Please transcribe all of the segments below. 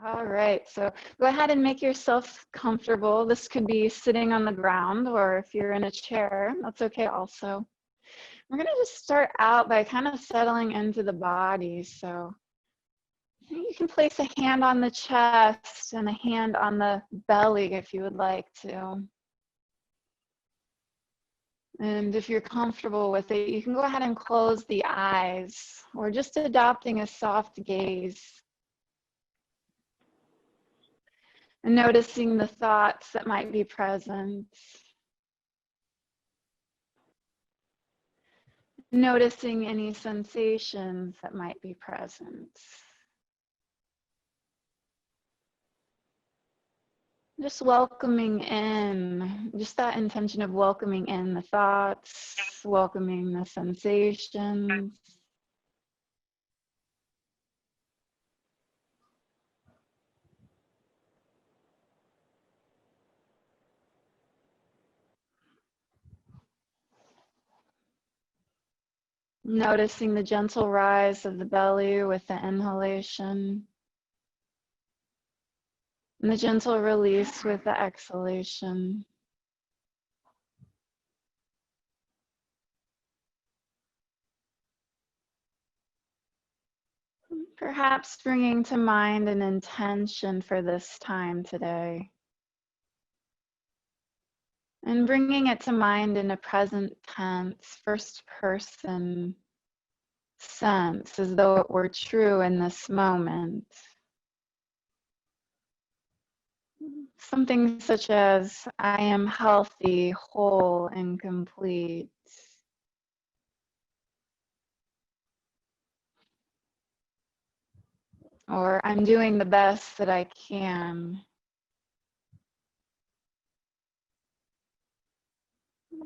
All right, so go ahead and make yourself comfortable. This could be sitting on the ground, or if you're in a chair, that's okay also. We're gonna just start out by kind of settling into the body. So you can place a hand on the chest and a hand on the belly if you would like to. And if you're comfortable with it, you can go ahead and close the eyes, or just adopting a soft gaze. And noticing the thoughts that might be present. Noticing any sensations that might be present. Just welcoming in, just that intention of welcoming in the thoughts, welcoming the sensations. Noticing the gentle rise of the belly with the inhalation. And the gentle release with the exhalation. Perhaps bringing to mind an intention for this time today. And bringing it to mind in a present tense, first person sense, as though it were true in this moment. Something such as, I am healthy, whole, and complete. Or, I'm doing the best that I can.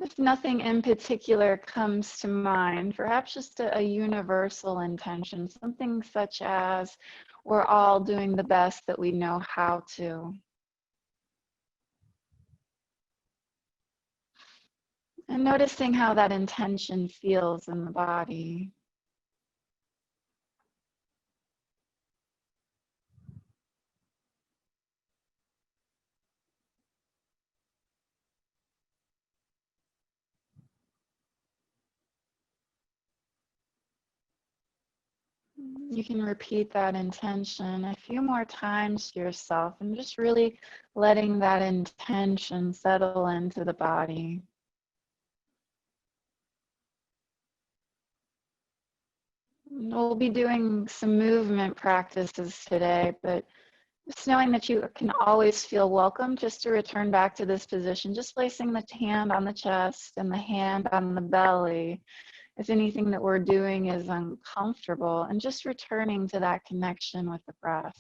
If nothing in particular comes to mind, perhaps just a universal intention, something such as, we're all doing the best that we know how to. And noticing how that intention feels in the body. You can repeat that intention a few more times to yourself and just really letting that intention settle into the body. We'll be doing some movement practices today, but just knowing that you can always feel welcome just to return back to this position, just placing the hand on the chest and the hand on the belly. If anything that we're doing is uncomfortable, and just returning to that connection with the breath.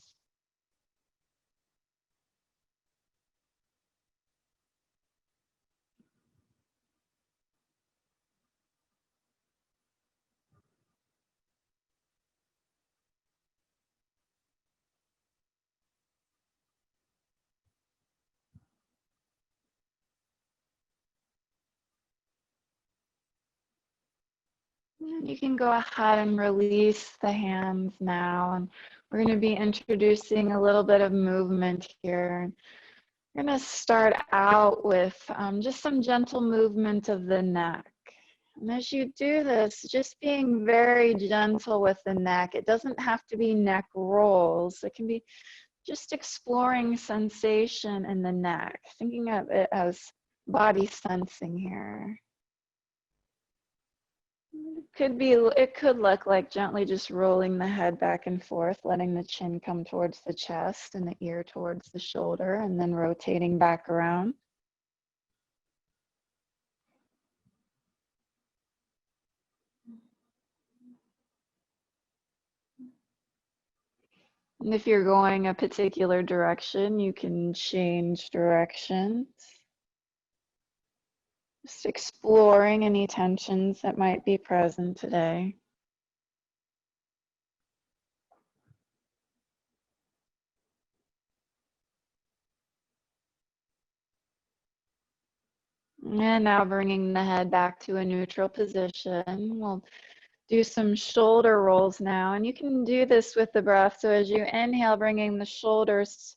And you can go ahead and release the hands now, and we're going to be introducing a little bit of movement here. We're going to start out with just some gentle movement of the neck. And as you do this, just being very gentle with the neck. It doesn't have to be neck rolls. It can be just exploring sensation in the neck, thinking of it as body sensing here. It could look like gently just rolling the head back and forth, letting the chin come towards the chest and the ear towards the shoulder, and then rotating back around. And if you're going a particular direction, you can change directions. Just exploring any tensions that might be present today. And now bringing the head back to a neutral position. We'll do some shoulder rolls now, and you can do this with the breath. So as you inhale, bringing the shoulders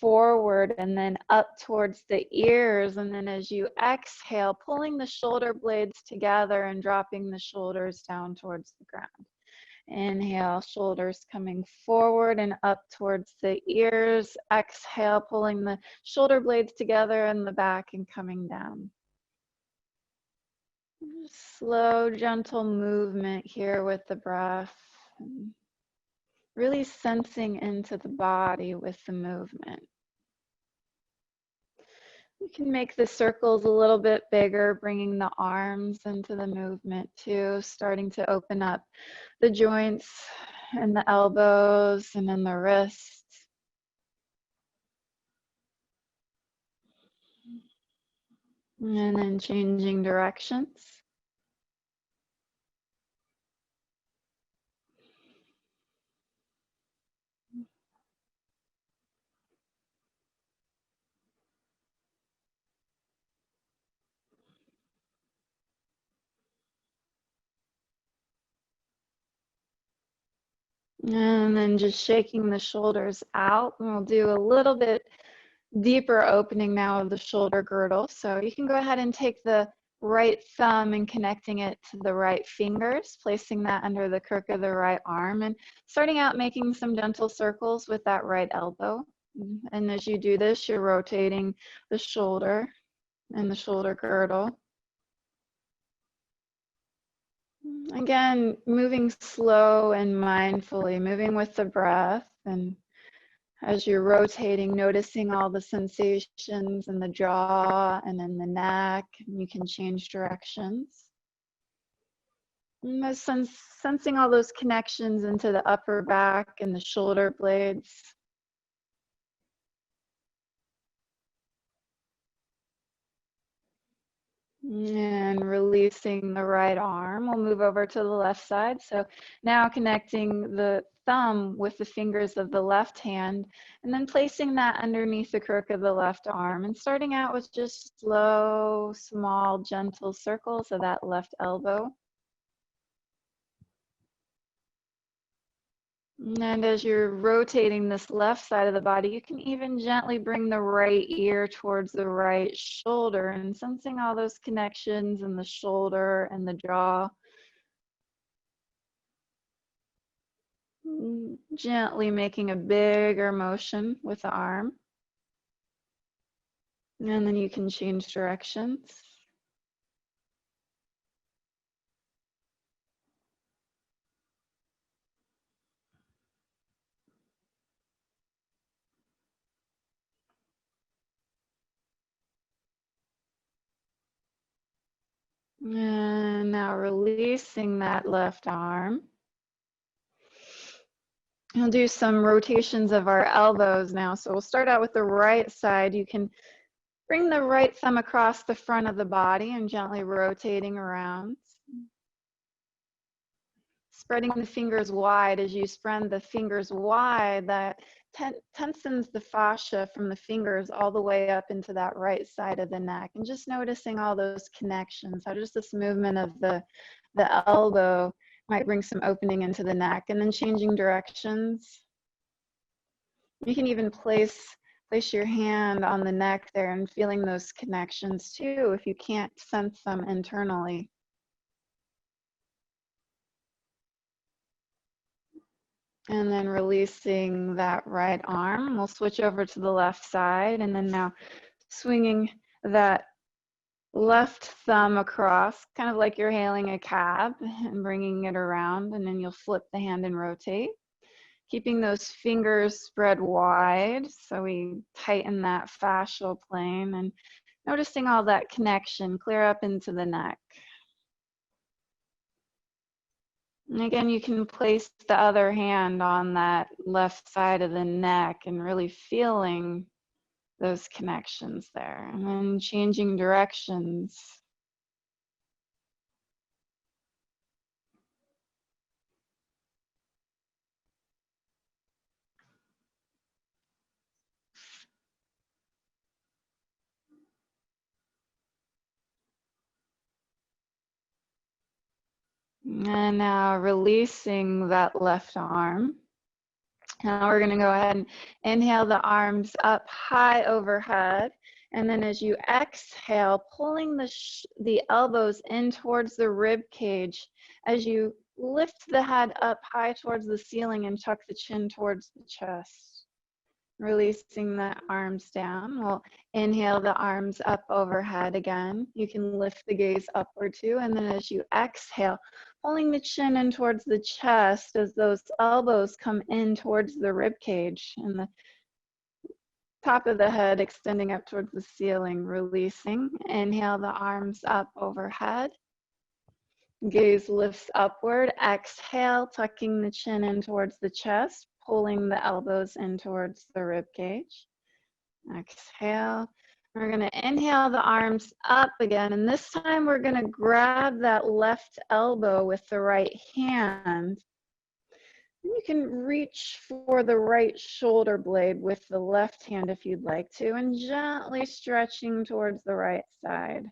forward and then up towards the ears, and then as you exhale, pulling the shoulder blades together and dropping the shoulders down towards the ground. Inhale, shoulders coming forward and up towards the ears. Exhale, pulling the shoulder blades together in the back and coming down. Slow, gentle movement here with the breath. Really sensing into the body with the movement. You can make the circles a little bit bigger, bringing the arms into the movement too, starting to open up the joints and the elbows and then the wrists. And then changing directions. And then just shaking the shoulders out. And we'll do a little bit deeper opening now of the shoulder girdle. So you can go ahead and take the right thumb and connecting it to the right fingers, placing that under the crook of the right arm, and starting out making some gentle circles with that right elbow. And as you do this, you're rotating the shoulder and the shoulder girdle. Again, moving slow and mindfully, moving with the breath, and as you're rotating, noticing all the sensations in the jaw and in the neck, and you can change directions. And sensing all those connections into the upper back and the shoulder blades. And releasing the right arm. We'll move over to the left side. So now connecting the thumb with the fingers of the left hand, and then placing that underneath the crook of the left arm, and starting out with just slow, small, gentle circles of that left elbow. And as you're rotating this left side of the body, you can even gently bring the right ear towards the right shoulder and sensing all those connections in the shoulder and the jaw. Gently making a bigger motion with the arm. And then you can change directions. And now releasing that left arm. We'll do some rotations of our elbows now. So we'll start out with the right side. You can bring the right thumb across the front of the body and gently rotating around. Spreading the fingers wide. As you spread the fingers wide, that tensens the fascia from the fingers all the way up into that right side of the neck. And just noticing all those connections, how just this movement of the elbow might bring some opening into the neck. And then changing directions. You can even place your hand on the neck there and feeling those connections too if you can't sense them internally. And then releasing that right arm. We'll switch over to the left side, and then now swinging that left thumb across, kind of like you're hailing a cab, and bringing it around, and then you'll flip the hand and rotate. Keeping those fingers spread wide so we tighten that fascial plane, and noticing all that connection clear up into the neck. And again, you can place the other hand on that left side of the neck and really feeling those connections there. And then changing directions. And now releasing that left arm. Now we're going to go ahead and inhale the arms up high overhead. And then as you exhale, pulling the elbows in towards the rib cage as you lift the head up high towards the ceiling and tuck the chin towards the chest. Releasing the arms down. We'll inhale the arms up overhead again. You can lift the gaze upward too. And then as you exhale, pulling the chin in towards the chest as those elbows come in towards the rib cage and the top of the head extending up towards the ceiling, releasing. Inhale the arms up overhead. Gaze lifts upward. Exhale, tucking the chin in towards the chest, pulling the elbows in towards the rib cage. Exhale. We're going to inhale the arms up again, and this time we're going to grab that left elbow with the right hand. You can reach for the right shoulder blade with the left hand if you'd like to, and gently stretching towards the right side.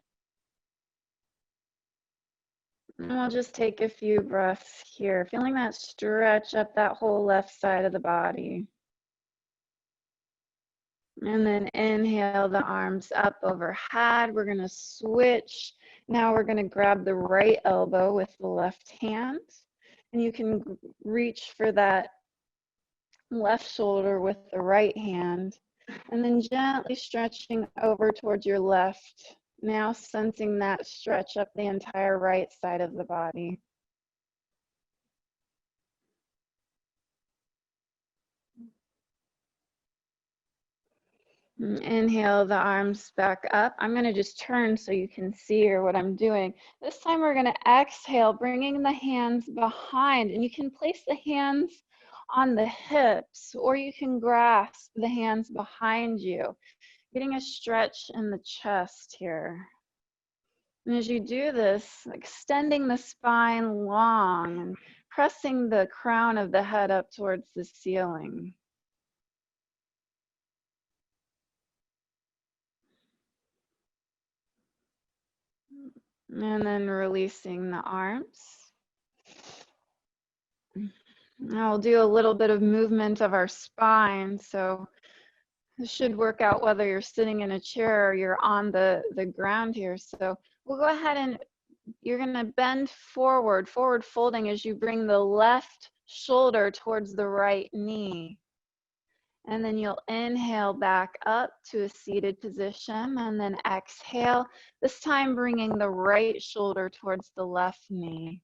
And we'll just take a few breaths here, feeling that stretch up that whole left side of the body. And then inhale the arms up overhead. We're going to switch. Now we're going to grab the right elbow with the left hand. And you can reach for that left shoulder with the right hand. And then gently stretching over towards your left. Now sensing that stretch up the entire right side of the body. Inhale the arms back up. I'm going to just turn so you can see here what I'm doing. This time we're going to exhale, bringing the hands behind, and you can place the hands on the hips, or you can grasp the hands behind you, getting a stretch in the chest here. And as you do this, extending the spine long and pressing the crown of the head up towards the ceiling. And then releasing the arms. Now we'll do a little bit of movement of our spine. So this should work out whether you're sitting in a chair or you're on the ground here. So we'll go ahead and you're going to bend forward folding as you bring the left shoulder towards the right knee. And then you'll inhale back up to a seated position and then exhale, this time bringing the right shoulder towards the left knee.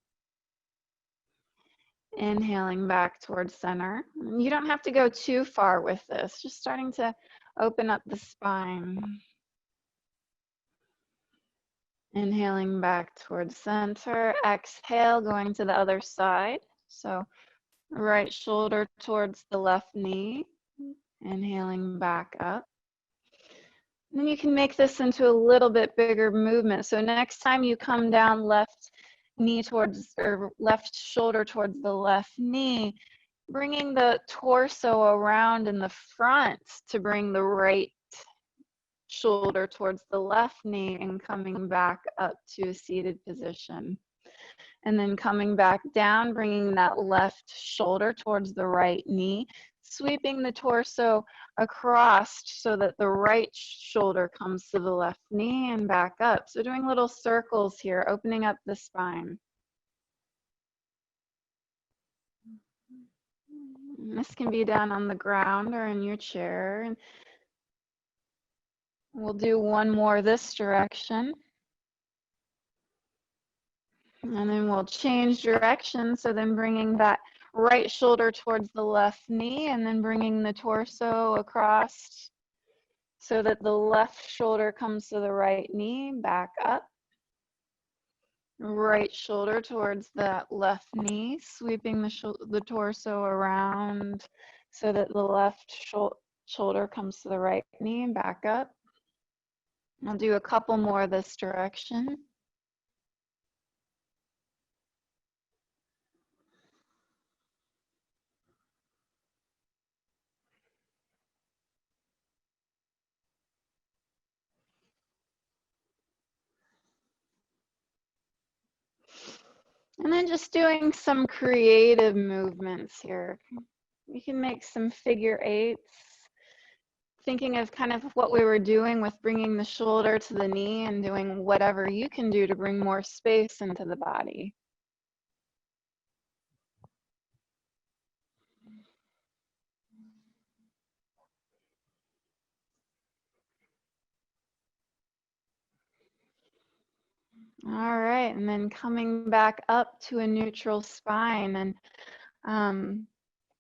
Inhaling back towards center. You don't have to go too far with this, just starting to open up the spine. Inhaling back towards center. Exhale, going to the other side. So right shoulder towards the left knee. Inhaling back up. And then you can make this into a little bit bigger movement. So next time you come down, left knee towards, or left shoulder towards the left knee, bringing the torso around in the front to bring the right shoulder towards the left knee and coming back up to a seated position. And then coming back down, bringing that left shoulder towards the right knee, sweeping the torso across so that the right shoulder comes to the left knee and back up. So doing little circles here, opening up the spine. This can be done on the ground or in your chair. We'll do one more this direction. And then we'll change direction. So then bringing that right shoulder towards the left knee and then bringing the torso across so that the left shoulder comes to the right knee, back up. Right shoulder towards that left knee, sweeping the torso around so that the left shoulder comes to the right knee and back up. I'll do a couple more this direction. And then just doing some creative movements here. You can make some figure eights, thinking of kind of what we were doing with bringing the shoulder to the knee and doing whatever you can do to bring more space into the body. All right, and then coming back up to a neutral spine, and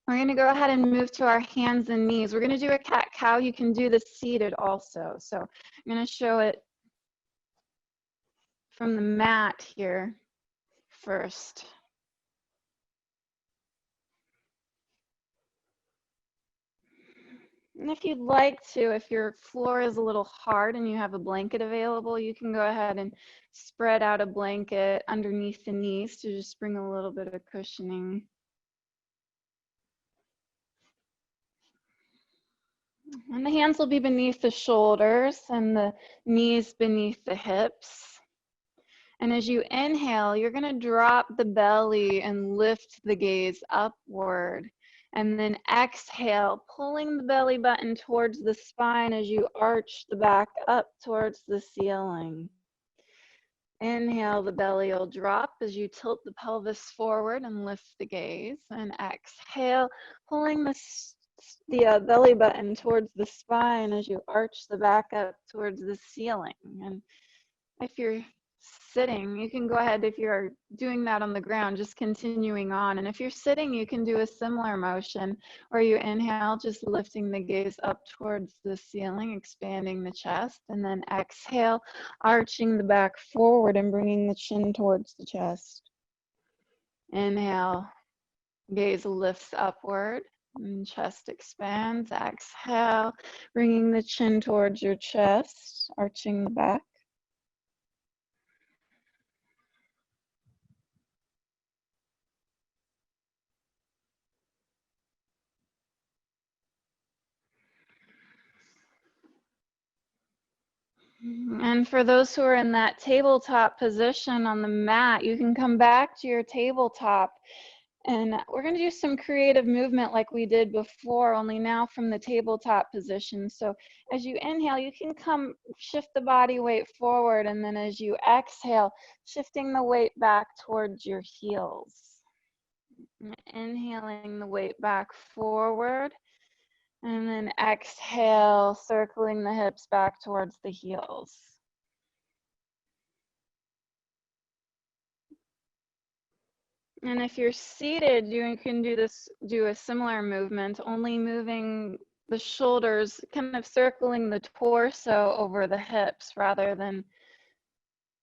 we're going to go ahead and move to our hands and knees. We're going to do a cat-cow. You can do this seated also. So I'm going to show it from the mat here first. And if you'd like to, if your floor is a little hard and you have a blanket available, you can go ahead and spread out a blanket underneath the knees to just bring a little bit of cushioning. And the hands will be beneath the shoulders and the knees beneath the hips. And as you inhale, you're going to drop the belly and lift the gaze upward. And then exhale, pulling the belly button towards the spine as you arch the back up towards the ceiling. Inhale, the belly will drop as you tilt the pelvis forward and lift the gaze. And exhale, pulling the belly button towards the spine as you arch the back up towards the ceiling. And if you're sitting, you can go ahead, if you're doing that on the ground, just continuing on. And if you're sitting, you can do a similar motion where you inhale, just lifting the gaze up towards the ceiling, expanding the chest, and then exhale, arching the back forward and bringing the chin towards the chest. Inhale, gaze lifts upward and chest expands. Exhale, bringing the chin towards your chest, arching the back. And for those who are in that tabletop position on the mat, you can come back to your tabletop, and we're going to do some creative movement like we did before, only now from the tabletop position. So as you inhale, you can shift the body weight forward, and then as you exhale, shifting the weight back towards your heels. Inhaling the weight back forward, and then exhale, circling the hips back towards the heels. And if you're seated, you can do a similar movement, only moving the shoulders, kind of circling the torso over the hips rather than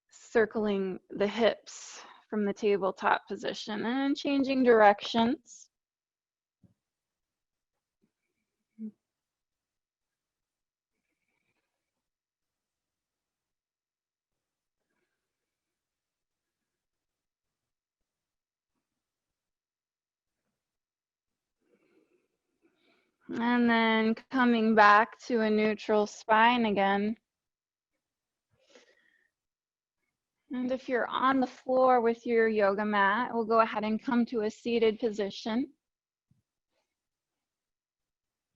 circling the hips from the tabletop position, and then changing directions. And then coming back to a neutral spine again. And if you're on the floor with your yoga mat, we'll go ahead and come to a seated position.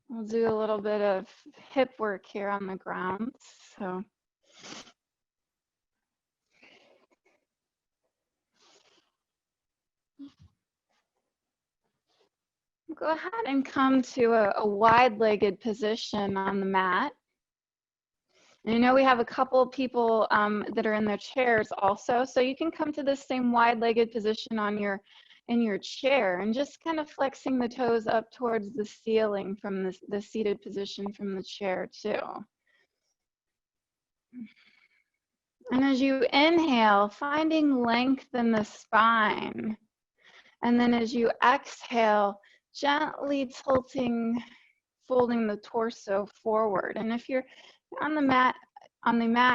We'll do a little bit of hip work here on the ground. So go ahead and come to a wide-legged position on the mat. And I know we have a couple of people that are in their chairs also, so you can come to this same wide-legged position in your chair, and just kind of flexing the toes up towards the ceiling from the seated position from the chair too. And as you inhale, finding length in the spine. And then as you exhale, gently tilting, folding the torso forward. And if you're on the mat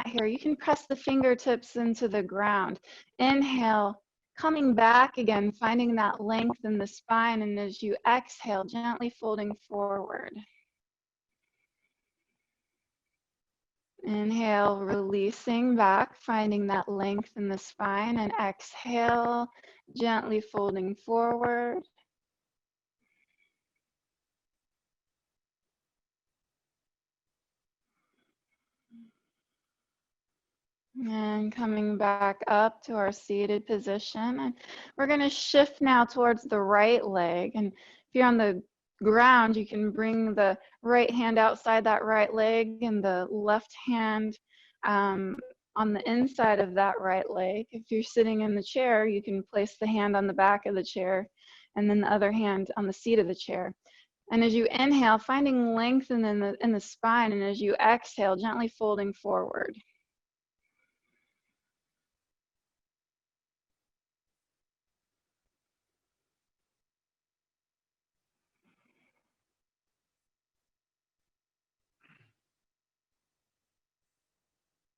here, you can press the fingertips into the ground. Inhale, coming back again, finding that length in the spine. And as you exhale, gently folding forward. Inhale, releasing back, finding that length in the spine, and exhale, gently folding forward. And coming back up to our seated position. And we're going to shift now towards the right leg. And if you're on the ground, you can bring the right hand outside that right leg and the left hand on the inside of that right leg. If you're sitting in the chair, you can place the hand on the back of the chair and then the other hand on the seat of the chair. And as you inhale, finding length in the spine, and as you exhale, gently folding forward.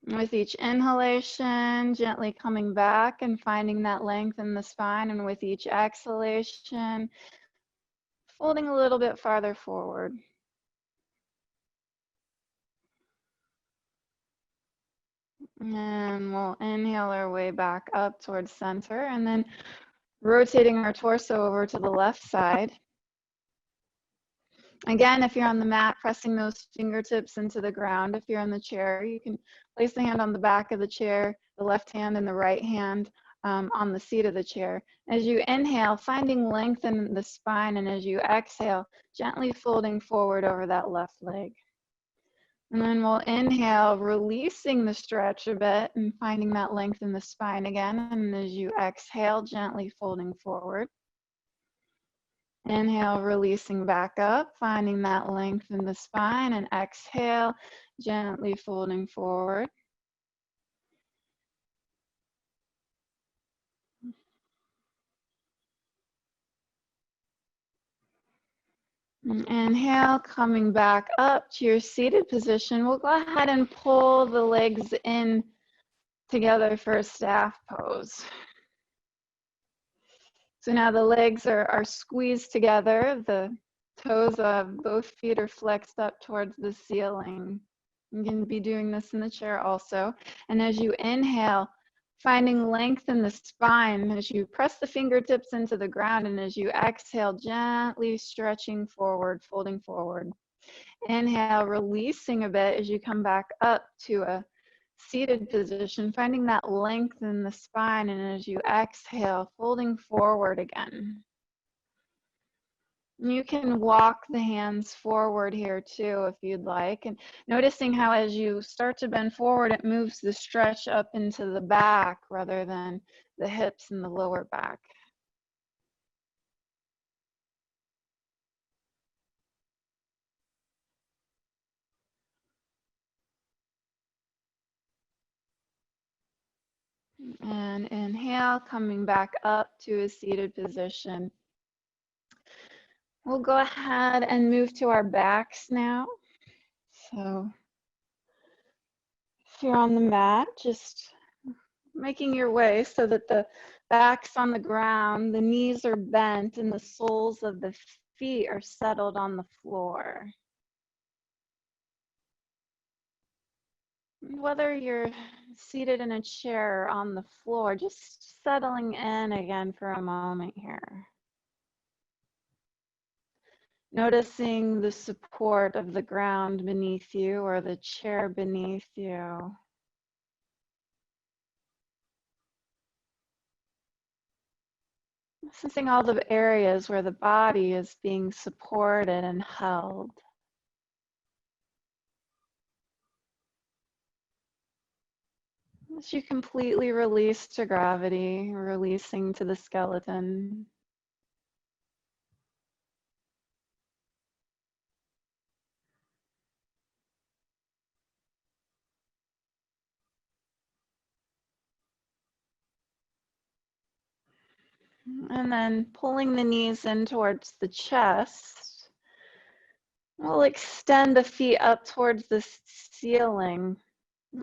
With each inhalation, gently coming back and finding that length in the spine, and with each exhalation, folding a little bit farther forward. And we'll inhale our way back up towards center, and then rotating our torso over to the left side. Again, if you're on the mat, pressing those fingertips into the ground. If you're in the chair, you can place the hand on the back of the chair, the left hand and the right hand on the seat of the chair. As you inhale, finding length in the spine, and as you exhale, gently folding forward over that left leg. And then we'll inhale, releasing the stretch a bit and finding that length in the spine again. And as you exhale, gently folding forward. Inhale, releasing back up, finding that length in the spine, and exhale, gently folding forward. And inhale, coming back up to your seated position. We'll go ahead and pull the legs in together for a staff pose. So now the legs are squeezed together. The toes of both feet are flexed up towards the ceiling. You can be doing this in the chair also. And as you inhale, finding length in the spine as you press the fingertips into the ground, and as you exhale, gently stretching forward, folding forward. Inhale, releasing a bit as you come back up to a seated position, finding that length in the spine, and as you exhale, folding forward again. You can walk the hands forward here too if you'd like, and noticing how as you start to bend forward, it moves the stretch up into the back rather than the hips and the lower back. And inhale, coming back up to a seated position. We'll go ahead and move to our backs now. So if you're on the mat, just making your way so that the back's on the ground, the knees are bent, and the soles of the feet are settled on the floor. Whether you're seated in a chair or on the floor, just settling in again for a moment here. Noticing the support of the ground beneath you or the chair beneath you. Sensing all the areas where the body is being supported and held. As you completely release to gravity, releasing to the skeleton. And then pulling the knees in towards the chest. We'll extend the feet up towards the ceiling.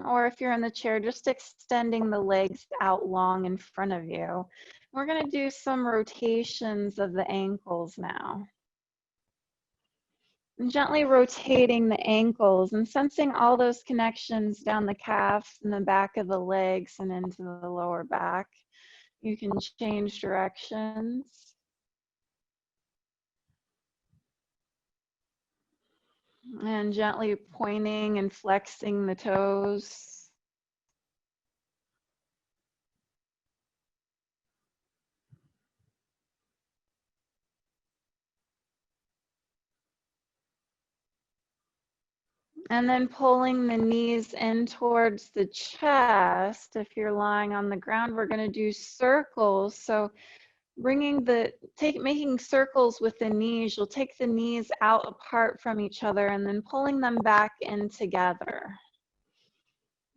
Or if you're in the chair, just extending the legs out long in front of you. We're going to do some rotations of the ankles now. And gently rotating the ankles and sensing all those connections down the calves and the back of the legs and into the lower back. You can change directions. And gently pointing and flexing the toes. And then pulling the knees in towards the chest. If you're lying on the ground, we're going to do circles. So making circles with the knees, you'll take the knees out apart from each other and then pulling them back in together.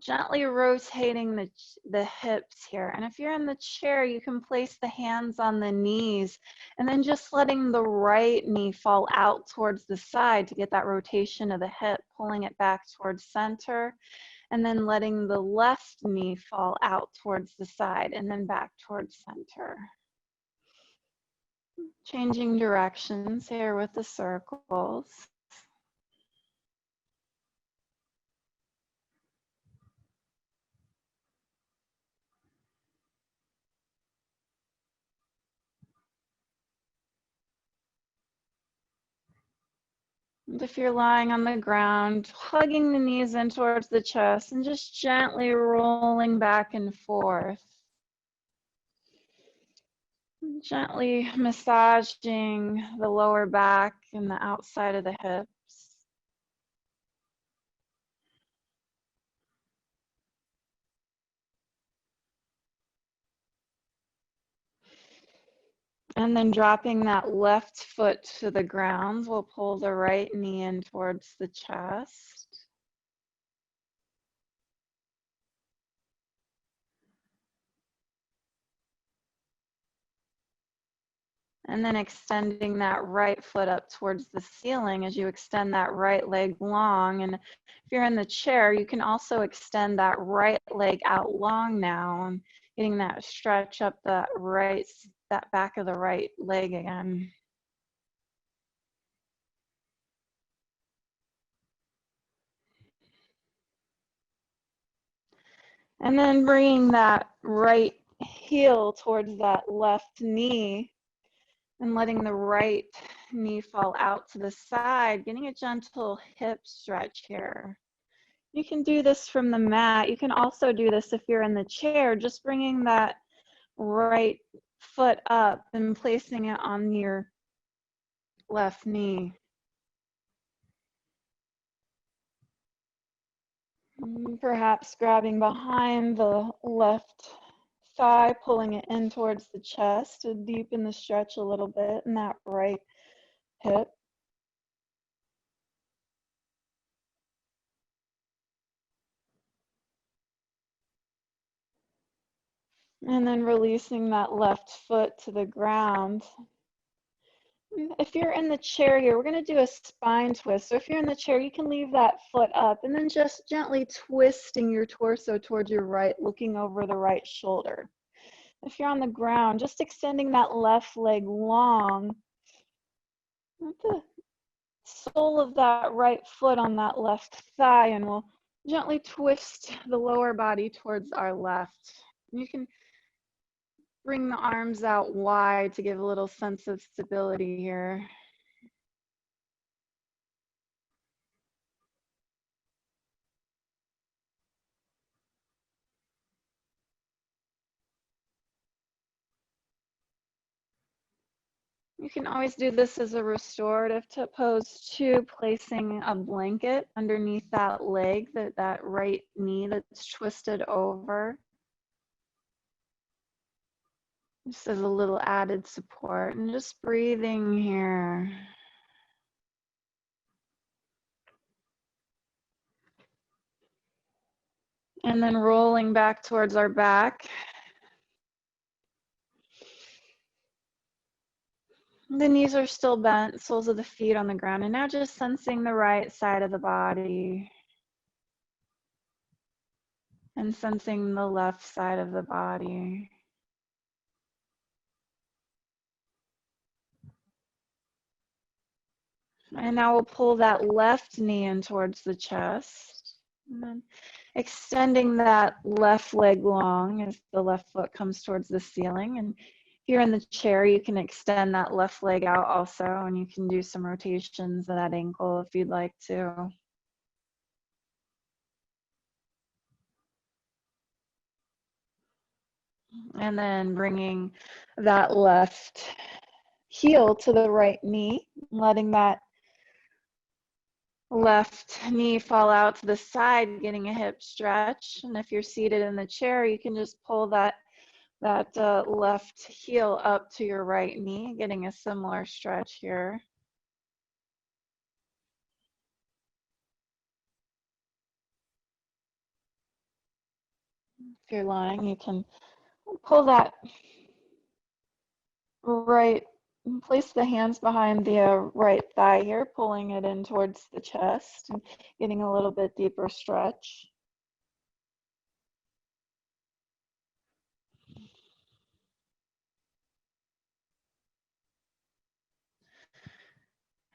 Gently rotating the hips here. And if you're in the chair, you can place the hands on the knees and then just letting the right knee fall out towards the side to get that rotation of the hip, pulling it back towards center, and then letting the left knee fall out towards the side and then back towards center. Changing directions here with the circles. And if you're lying on the ground, hugging the knees in towards the chest and just gently rolling back and forth. Gently massaging the lower back and the outside of the hips. And then dropping that left foot to the ground, we'll pull the right knee in towards the chest. And then extending that right foot up towards the ceiling as you extend that right leg long. And if you're in the chair, you can also extend that right leg out long now and getting that stretch up that back of the right leg again. And then bringing that right heel towards that left knee and letting the right knee fall out to the side, getting a gentle hip stretch here. You can do this from the mat. You can also do this if you're in the chair, just bringing that right foot up and placing it on your left knee. Perhaps grabbing behind the left thigh, pulling it in towards the chest to deepen the stretch a little bit in that right hip. And then releasing that left foot to the ground. If you're in the chair here, we're going to do a spine twist. So if you're in the chair, you can leave that foot up and then just gently twisting your torso towards your right, looking over the right shoulder. If you're on the ground, just extending that left leg long. Let the sole of that right foot on that left thigh, and we'll gently twist the lower body towards our left. You can bring the arms out wide to give a little sense of stability here. You can always do this as a restorative pose too, placing a blanket underneath that leg, that right knee that's twisted over. Just as a little added support, and just breathing here. And then rolling back towards our back. The knees are still bent, soles of the feet on the ground, and now just sensing the right side of the body. And sensing the left side of the body. And now we'll pull that left knee in towards the chest. And then extending that left leg long as the left foot comes towards the ceiling. And if you're in the chair, you can extend that left leg out also, and you can do some rotations of that ankle if you'd like to. And then bringing that left heel to the right knee, letting that left knee fall out to the side, getting a hip stretch. And if you're seated in the chair, you can just pull that left heel up to your right knee, getting a similar stretch here. If you're lying, you can pull that right, place the hands behind the right thigh here, pulling it in towards the chest and getting a little bit deeper stretch.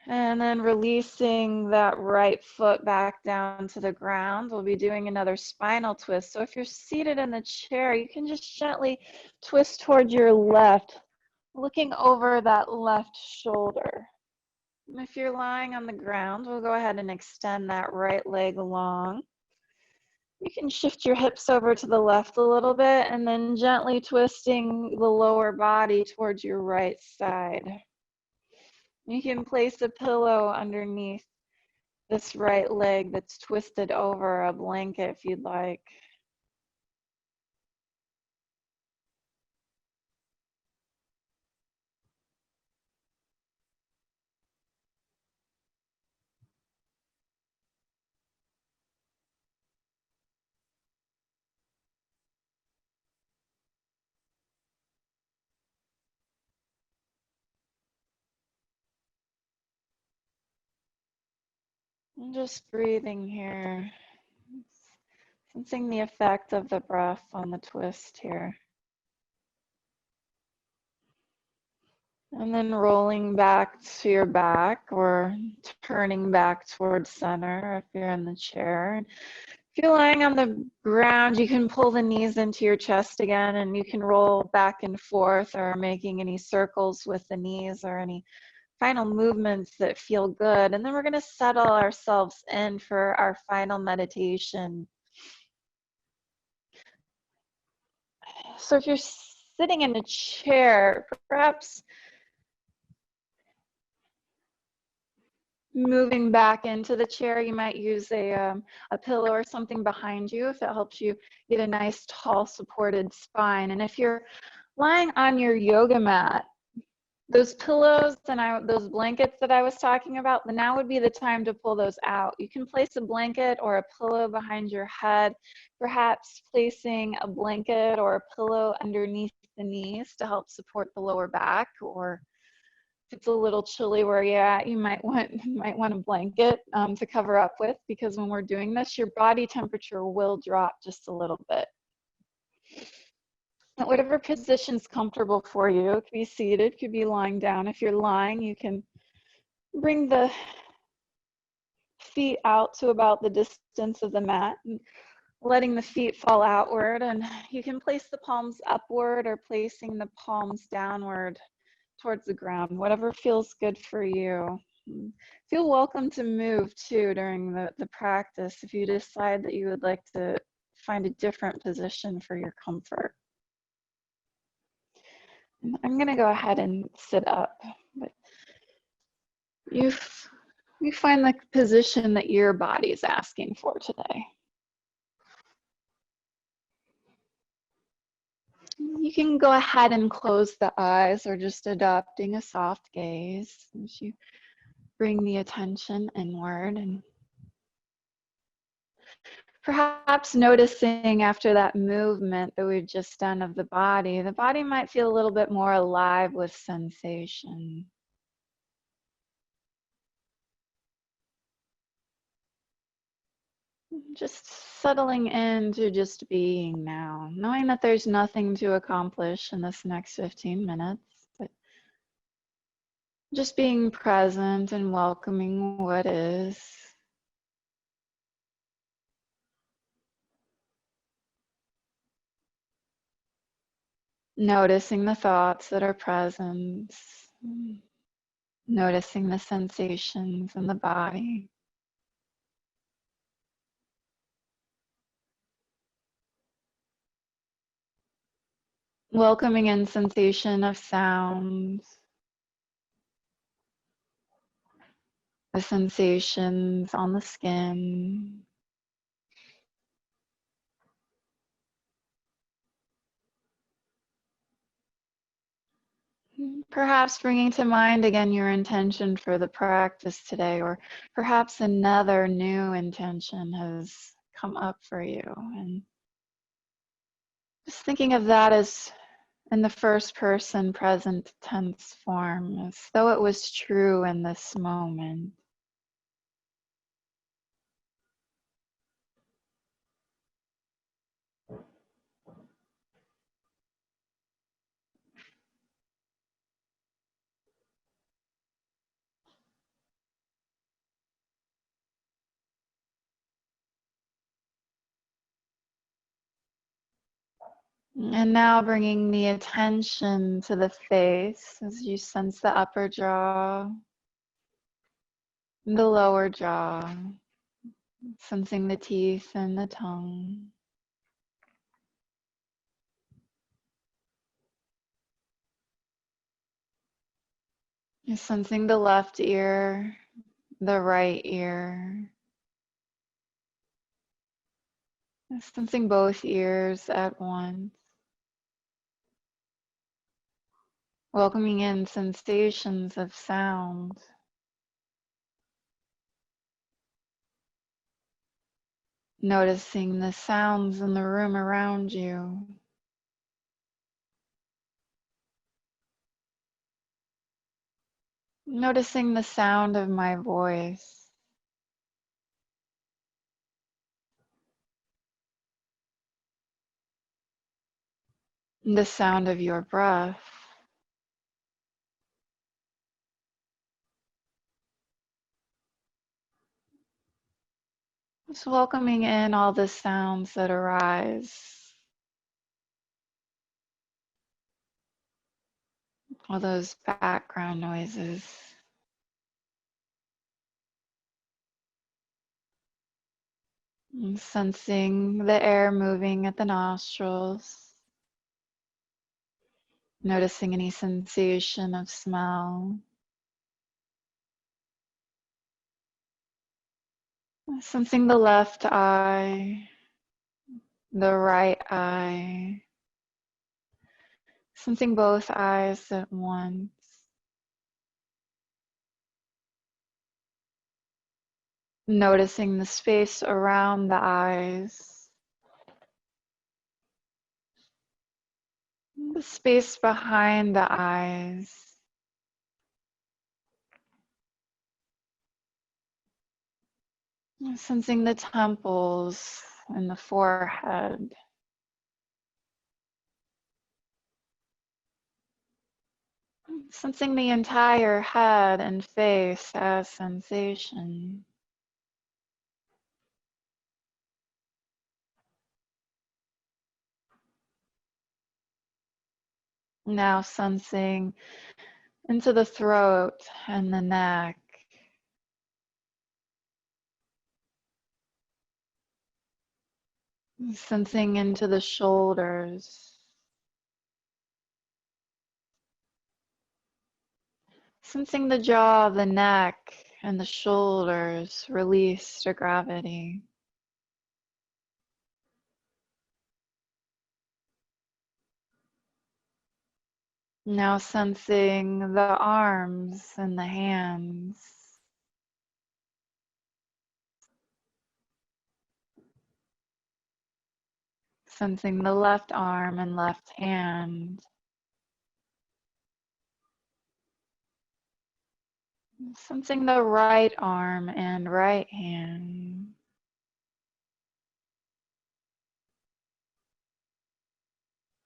And then releasing that right foot back down to the ground. We'll be doing another spinal twist. So if you're seated in the chair, you can just gently twist towards your left, looking over that left shoulder. And if you're lying on the ground, we'll go ahead and extend that right leg long. You can shift your hips over to the left a little bit and then gently twisting the lower body towards your right side. You can place a pillow underneath this right leg that's twisted over a blanket if you'd like. And just breathing here, sensing the effect of the breath on the twist here. And then rolling back to your back or turning back towards center if you're in the chair. If you're lying on the ground, you can pull the knees into your chest again, and you can roll back and forth or making any circles with the knees or any final movements that feel good. And then we're going to settle ourselves in for our final meditation. So if you're sitting in a chair, perhaps moving back into the chair, you might use a pillow or something behind you if it helps you get a nice tall supported spine. And if you're lying on your yoga mat, those pillows and those blankets that I was talking about, now would be the time to pull those out. You can place a blanket or a pillow behind your head, perhaps placing a blanket or a pillow underneath the knees to help support the lower back. Or if it's a little chilly where you're at, you might want a blanket to cover up with, because when we're doing this, your body temperature will drop just a little bit. Whatever position's comfortable for you. It could be seated, could be lying down. If you're lying, you can bring the feet out to about the distance of the mat, and letting the feet fall outward. And you can place the palms upward or placing the palms downward towards the ground, whatever feels good for you. Feel welcome to move too during the practice if you decide that you would like to find a different position for your comfort. I'm going to go ahead and sit up, but you find the position that your body is asking for today. You can go ahead and close the eyes or just adopting a soft gaze as you bring the attention inward, and perhaps noticing after that movement that we've just done of the body might feel a little bit more alive with sensation. Just settling into just being now, knowing that there's nothing to accomplish in this next 15 minutes, but just being present and welcoming what is. Noticing the thoughts that are present, noticing the sensations in the body. Welcoming in sensation of sounds, the sensations on the skin. Perhaps bringing to mind again your intention for the practice today, or perhaps another new intention has come up for you. And just thinking of that as in the first person present tense form, as though it was true in this moment. And now bringing the attention to the face as you sense the upper jaw, the lower jaw, sensing the teeth and the tongue. You're sensing the left ear, the right ear. Sensing both ears at once. Welcoming in sensations of sound. Noticing the sounds in the room around you. Noticing the sound of my voice. The sound of your breath. Just welcoming in all the sounds that arise. All those background noises. And sensing the air moving at the nostrils. Noticing any sensation of smell. Sensing the left eye, the right eye. Sensing both eyes at once. Noticing the space around the eyes. The space behind the eyes. Sensing the temples and the forehead. Sensing the entire head and face as sensation. Now sensing into the throat and the neck. Sensing into the shoulders. Sensing the jaw, the neck, and the shoulders release to gravity. Now sensing the arms and the hands. Sensing the left arm and left hand. Sensing the right arm and right hand.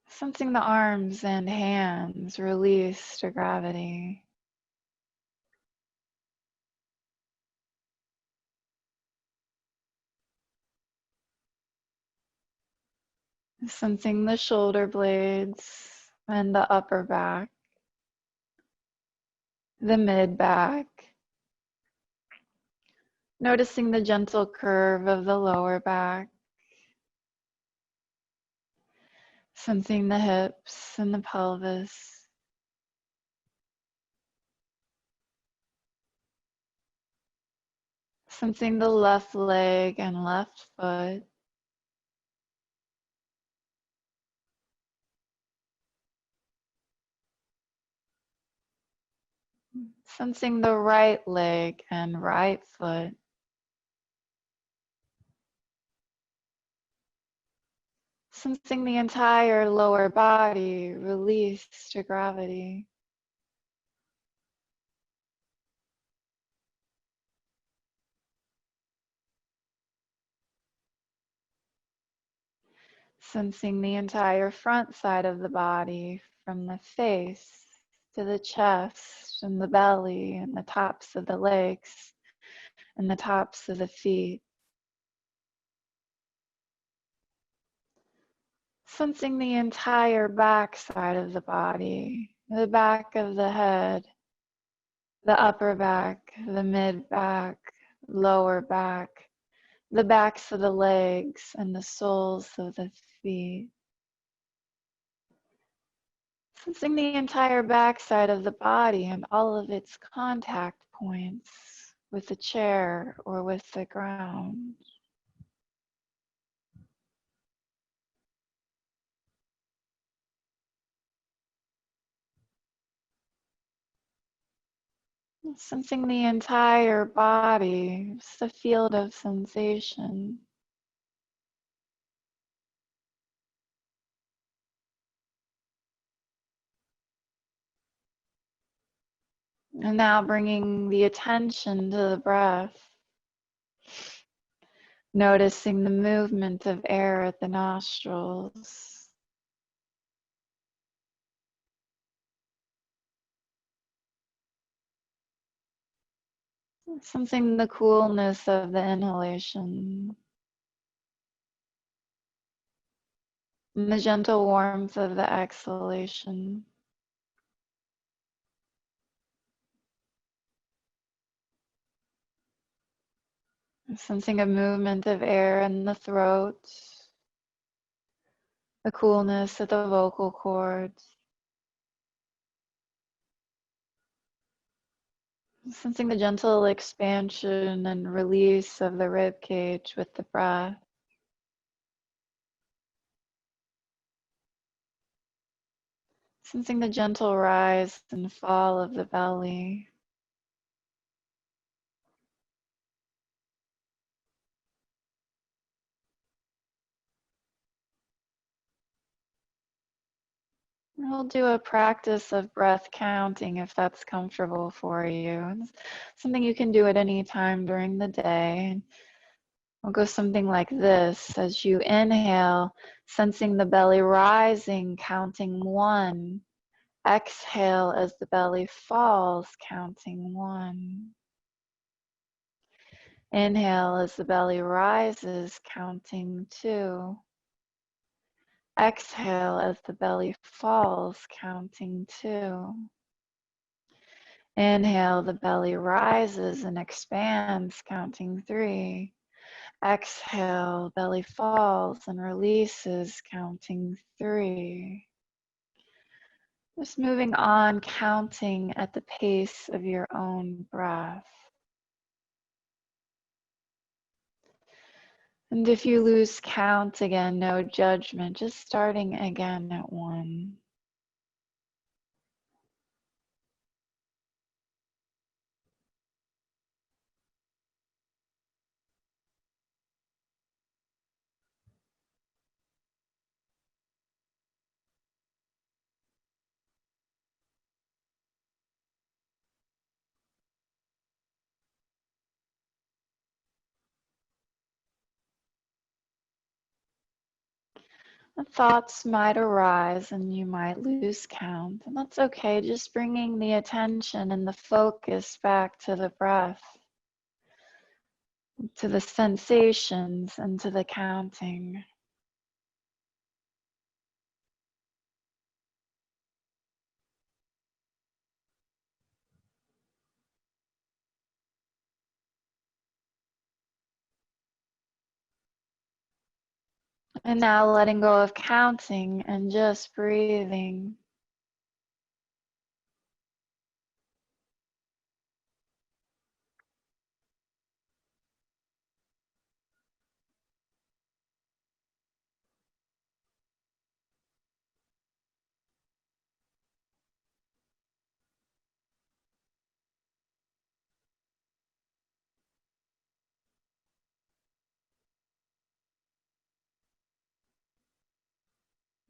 Sensing the arms and hands release to gravity. Sensing the shoulder blades, and the upper back, the mid back. Noticing the gentle curve of the lower back. Sensing the hips and the pelvis. Sensing the left leg and left foot. Sensing the right leg and right foot. Sensing the entire lower body release to gravity. Sensing the entire front side of the body from the face to the chest and the belly and the tops of the legs and the tops of the feet. Sensing the entire back side of the body, the back of the head, the upper back, the mid back, lower back, the backs of the legs and the soles of the feet. Sensing the entire backside of the body and all of its contact points with the chair or with the ground. Sensing the entire body, just a field of sensation. And now bringing the attention to the breath. Noticing the movement of air at the nostrils. Sensing the coolness of the inhalation. And the gentle warmth of the exhalation. Sensing a movement of air in the throat, the coolness of the vocal cords. Sensing the gentle expansion and release of the rib cage with the breath. Sensing the gentle rise and fall of the belly. We'll do a practice of breath counting if that's comfortable for you. It's something you can do at any time during the day. We'll go something like this. As you inhale, sensing the belly rising, counting 1. Exhale as the belly falls, counting 1. Inhale as the belly rises, counting 2. Exhale as the belly falls, counting 2. Inhale, the belly rises and expands, counting 3. Exhale, belly falls and releases, counting 3. Just moving on, counting at the pace of your own breath. And if you lose count again, no judgment, just starting again at 1. Thoughts might arise and you might lose count, and that's okay. Just bringing the attention and the focus back to the breath, to the sensations, and to the counting. And now letting go of counting and just breathing.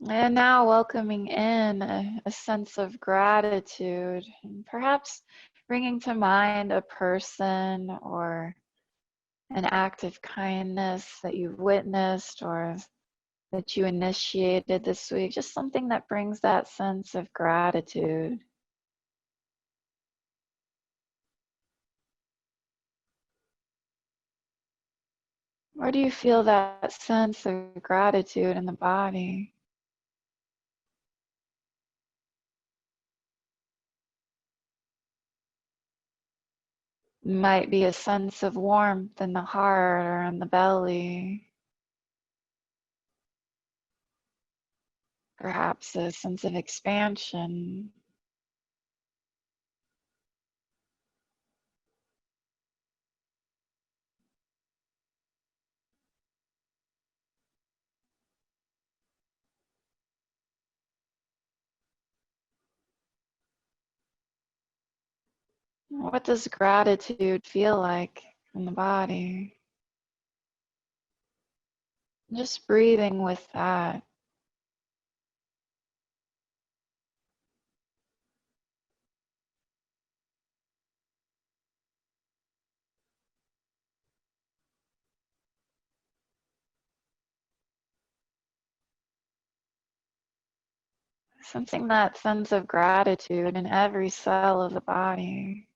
And now welcoming in a sense of gratitude, and perhaps bringing to mind a person or an act of kindness that you've witnessed or that you initiated this week, just something that brings that sense of gratitude. Where do you feel that sense of gratitude in the body? Might be a sense of warmth in the heart or in the belly. Perhaps a sense of expansion. What does gratitude feel like in the body? Just breathing with that. Sensing that sense of gratitude in every cell of the body.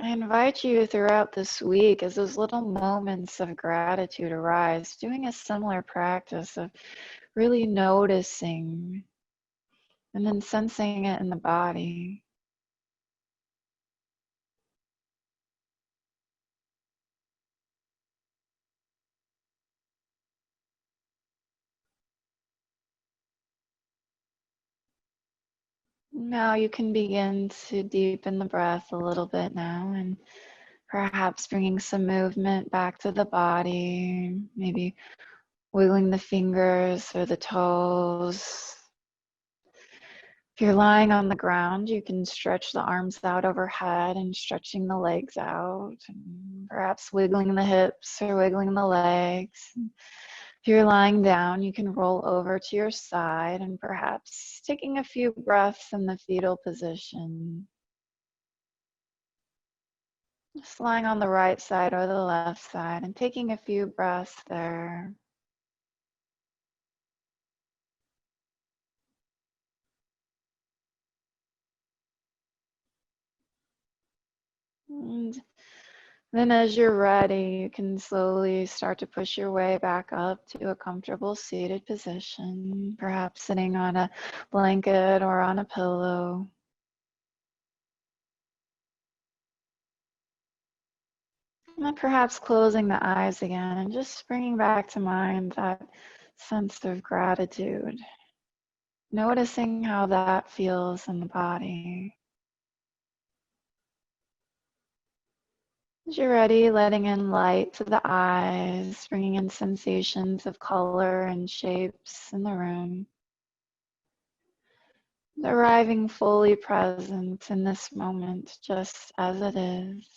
I invite you throughout this week, as those little moments of gratitude arise, doing a similar practice of really noticing and then sensing it in the body. Now you can begin to deepen the breath a little bit now, and perhaps bringing some movement back to the body, maybe wiggling the fingers or the toes. If you're lying on the ground, you can stretch the arms out overhead and stretching the legs out, and perhaps wiggling the hips or wiggling the legs. If you're lying down, you can roll over to your side and perhaps taking a few breaths in the fetal position. Just lying on the right side or the left side and taking a few breaths there. And then as you're ready, you can slowly start to push your way back up to a comfortable seated position, perhaps sitting on a blanket or on a pillow. And then perhaps closing the eyes again and just bringing back to mind that sense of gratitude. Noticing how that feels in the body. As you're ready, letting in light to the eyes, bringing in sensations of color and shapes in the room. Arriving fully present in this moment, just as it is.